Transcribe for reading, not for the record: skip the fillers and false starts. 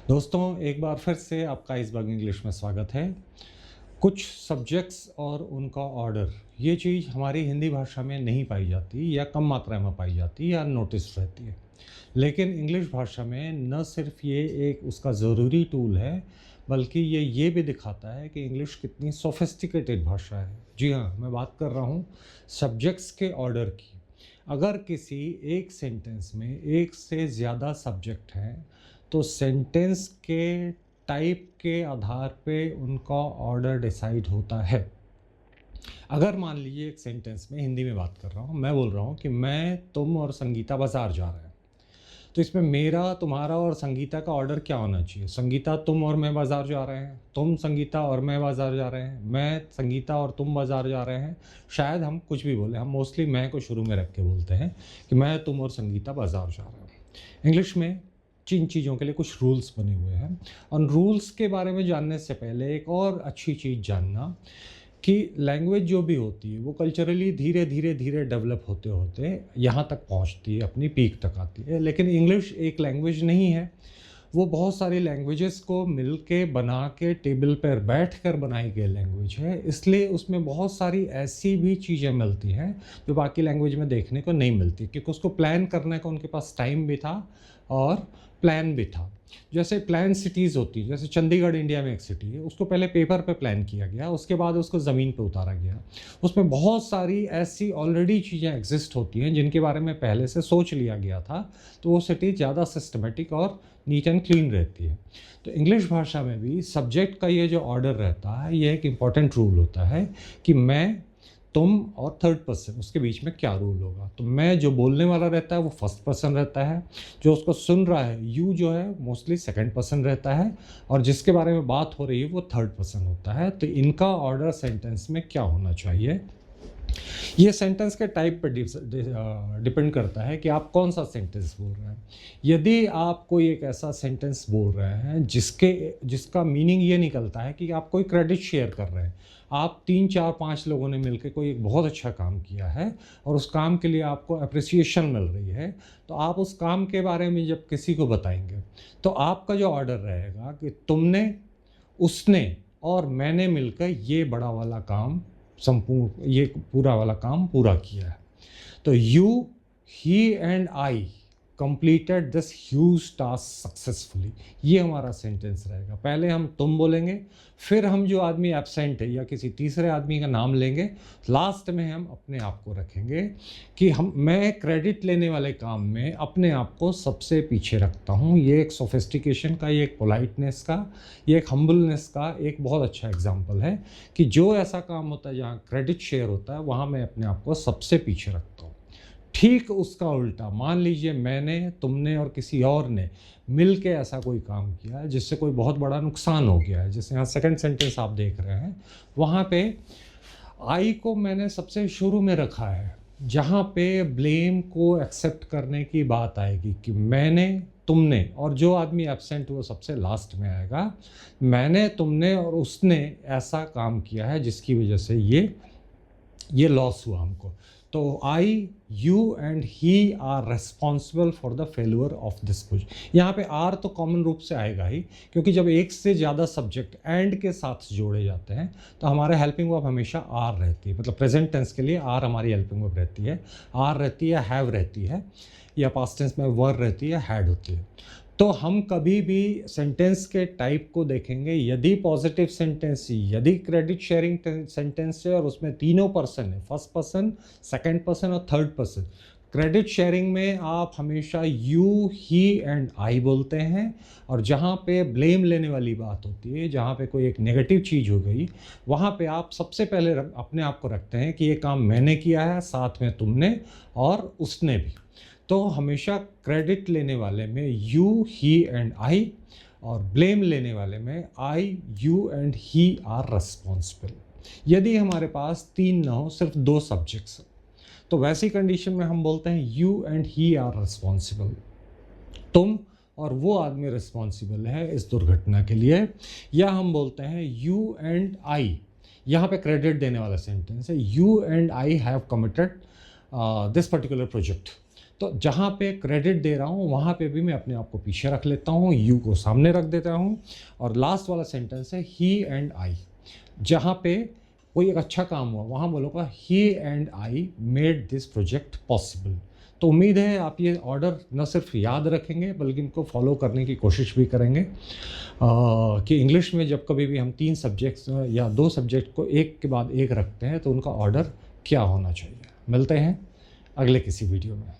दोस्तों, एक बार फिर से आपका इस बार इंग्लिश में स्वागत है। कुछ सब्जेक्ट्स और उनका ऑर्डर, ये चीज़ हमारी हिंदी भाषा में नहीं पाई जाती या कम मात्रा में पाई जाती या नोटिस रहती है। लेकिन इंग्लिश भाषा में न सिर्फ ये एक उसका ज़रूरी टूल है, बल्कि ये भी दिखाता है कि इंग्लिश कितनी सोफिस्टिकेटेड भाषा है। जी हाँ, मैं बात कर रहा हूँ सब्जेक्ट्स के ऑर्डर की। अगर किसी एक सेंटेंस में एक से ज़्यादा सब्जेक्ट हैं, तो सेंटेंस के टाइप के आधार पे उनका ऑर्डर डिसाइड होता है। अगर मान लीजिए एक सेंटेंस में, हिंदी में बात कर रहा हूँ, मैं बोल रहा हूँ कि मैं, तुम और संगीता बाज़ार जा रहे हैं। तो इसमें मेरा, तुम्हारा और संगीता का ऑर्डर क्या होना चाहिए? संगीता, तुम और मैं बाज़ार जा रहे हैं। तुम, संगीता और मैं बाज़ार जा रहे हैं। मैं, संगीता और तुम बाज़ार जा रहे हैं। शायद हम कुछ भी बोलें, हम मोस्टली मैं को शुरू में रख के बोलते हैं कि मैं, तुम और संगीता बाज़ार जा रहे हैं। इंग्लिश में जिन चीज़ों के लिए कुछ रूल्स बने हुए हैं, उन रूल्स के बारे में जानने से पहले एक और अच्छी चीज़ जानना कि लैंग्वेज जो भी होती है वो कल्चरली धीरे धीरे धीरे डेवलप होते होते यहाँ तक पहुँचती है, अपनी पीक तक आती है। लेकिन इंग्लिश एक लैंग्वेज नहीं है, वो बहुत सारी लैंग्वेजेस को मिल के बना के टेबल पर बैठ कर बनाई गई लैंग्वेज है। इसलिए उसमें बहुत सारी ऐसी भी चीज़ें मिलती हैं जो बाकी लैंग्वेज में देखने को नहीं मिलती, क्योंकि उसको प्लान करने का उनके पास टाइम भी था और प्लान भी था। जैसे प्लान सिटीज़ होती है, जैसे चंडीगढ़ इंडिया में एक सिटी है, उसको पहले पेपर पे प्लान किया गया, उसके बाद उसको ज़मीन पे उतारा गया। उसमें बहुत सारी ऐसी ऑलरेडी चीज़ें एग्जिस्ट होती हैं जिनके बारे में पहले से सोच लिया गया था, तो वो सिटी ज़्यादा सिस्टमेटिक और नीट एंड क्लीन रहती है। तो इंग्लिश भाषा में भी सब्जेक्ट का ये जो ऑर्डर रहता है, ये एक इम्पॉर्टेंट रूल होता है कि मैं, तुम और थर्ड पर्सन, उसके बीच में क्या रूल होगा। तो मैं जो बोलने वाला रहता है वो फर्स्ट पर्सन रहता है, जो उसको सुन रहा है, यू जो है मोस्टली सेकंड पर्सन रहता है, और जिसके बारे में बात हो रही है वो थर्ड पर्सन होता है। तो इनका ऑर्डर सेंटेंस में क्या होना चाहिए, ये सेंटेंस के टाइप पर डिपेंड करता है कि आप कौन सा सेंटेंस बोल रहे हैं। यदि आप कोई एक ऐसा सेंटेंस बोल रहे हैं जिसका मीनिंग ये निकलता है कि आप कोई क्रेडिट शेयर कर रहे हैं, आप 3 4 5 लोगों ने मिलकर कोई एक बहुत अच्छा काम किया है और उस काम के लिए आपको अप्रिसिएशन मिल रही है, तो आप उस काम के बारे में जब किसी को बताएंगे, तो आपका जो ऑर्डर रहेगा कि तुमने, उसने और मैंने मिलकर ये बड़ा वाला काम, संपूर्ण ये पूरा वाला काम पूरा किया है। तो you, he and I completed this huge task successfully, ये हमारा सेंटेंस रहेगा। पहले हम तुम बोलेंगे, फिर हम जो आदमी एब्सेंट है या किसी तीसरे आदमी का नाम लेंगे, लास्ट में हम अपने आप को रखेंगे कि मैं क्रेडिट लेने वाले काम में अपने आप को सबसे पीछे रखता हूँ। ये एक सोफिस्टिकेशन का, ये एक पोलाइटनेस का, ये एक हम्बलनेस का एक बहुत अच्छा एग्जाम्पल है कि जो ऐसा काम होता है जहाँ क्रेडिट शेयर होता है, वहाँ मैं अपने आप को सबसे पीछे रखता हूँ। ठीक उसका उल्टा, मान लीजिए मैंने, तुमने और किसी और ने मिल के ऐसा कोई काम किया है जिससे कोई बहुत बड़ा नुकसान हो गया है, जैसे यहाँ सेकंड सेंटेंस आप देख रहे हैं, वहाँ पे आई को मैंने सबसे शुरू में रखा है, जहाँ पे ब्लेम को एक्सेप्ट करने की बात आएगी कि मैंने, तुमने, और जो आदमी एब्सेंट वो सबसे लास्ट में आएगा। मैंने, तुमने और उसने ऐसा काम किया है जिसकी वजह से ये लॉस हुआ हमको। तो I, you and he are responsible for the failure of this project. यहाँ पे आर तो कॉमन रूप से आएगा ही, क्योंकि जब एक से ज़्यादा सब्जेक्ट एंड के साथ जोड़े जाते हैं तो हमारे हेल्पिंग वर्ब हमेशा आर रहती है। मतलब प्रेजेंट टेंस के लिए आर हमारी हेल्पिंग वर्ब रहती है। आर रहती है, हैव रहती है, या पास्ट टेंस में वर रहती है, हैड होती है। तो हम कभी भी सेंटेंस के टाइप को देखेंगे, यदि पॉजिटिव सेंटेंस, यदि क्रेडिट शेयरिंग सेंटेंस है और उसमें तीनों पर्सन है, फर्स्ट पर्सन, सेकंड पर्सन और थर्ड पर्सन, क्रेडिट शेयरिंग में आप हमेशा यू, ही एंड आई बोलते हैं। और जहाँ पे ब्लेम लेने वाली बात होती है, जहाँ पे कोई एक नेगेटिव चीज़ हो गई, वहाँ पे आप सबसे पहले अपने आप को रखते हैं कि ये काम मैंने किया है, साथ में तुमने और उसने भी। तो हमेशा क्रेडिट लेने वाले में यू, ही एंड आई, और ब्लेम लेने वाले में I, you and he are responsible. यदि हमारे पास तीन ना हो, सिर्फ दो सब्जेक्ट्स, तो वैसी कंडीशन में हम बोलते हैं you and he are responsible. तुम और वो आदमी रिस्पॉन्सिबल है इस दुर्घटना के लिए। या हम बोलते हैं यू एंड आई, यहाँ पे क्रेडिट देने वाला सेंटेंस है, you and I have committed this particular project. तो जहाँ पे क्रेडिट दे रहा हूँ वहाँ पे भी मैं अपने आप को पीछे रख लेता हूँ, यू को सामने रख देता हूँ। और लास्ट वाला सेंटेंस है ही एंड आई। जहाँ पे कोई एक अच्छा काम हुआ वहाँ बोलूँगा he and I made this project possible. तो उम्मीद है आप ये ऑर्डर न सिर्फ याद रखेंगे बल्कि इनको फॉलो करने की कोशिश भी करेंगे कि इंग्लिश में जब कभी भी हम 3 सब्जेक्ट्स या 2 सब्जेक्ट को एक के बाद एक रखते हैं तो उनका ऑर्डर क्या होना चाहिए। मिलते हैं अगले किसी वीडियो में।